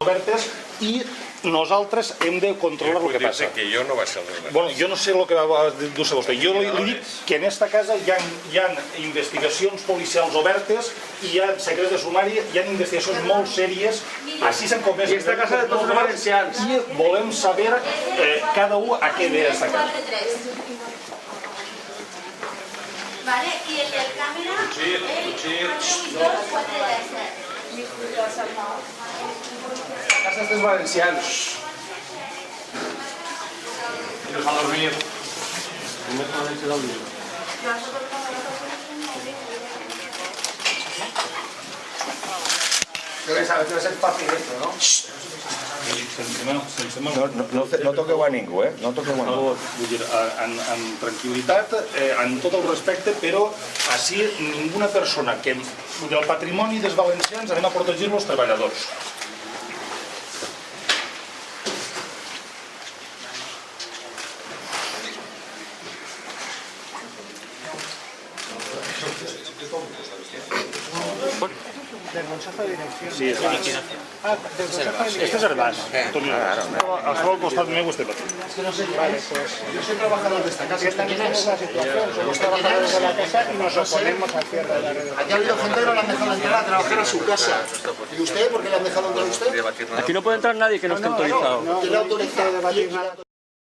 obertes i nosaltres hem de controlar el que passa. Que jo no vaig ser el Bueno, jo no sé el que va dir vostè. Jo li dic que en esta casa hi ha investigacions policials obertes i hi ha secrets de sumari, hi ha investigacions molt sèries. Així s'han comès... I esta casa de tots els valencians. I volem saber cada un a què ve esta casa. Vale, y el del cámara, el 482, 437. Casa dels valencians. Ellos van a dormir. Debe ser fácil esto, ¿no? No toqueu a ningú, no toqueu a ningú. Vull dir, amb tranquil·litat, amb tot el respecte, però així ninguna persona que... Del patrimoni dels valencians anem a protegir els treballadors. Del Consejo de Dirección. Sí, és l'AS. Del Consejo de Este és el BAS, Antonio. Això al costat meu este patí. Vale, pues Yo soy trabajador de esta casa. esta misma es la situación. Somos trabajadores de la casa y nos oponemos al cierre de la red. Aquí ha habido gente que no le han dejado entrar a trabajar a su casa. ¿Y usted por qué le han dejado entrar a usted? Aquí no puede entrar nadie que no esté autorizado. No, ¿Quién le autoriza? hay que debatir nada.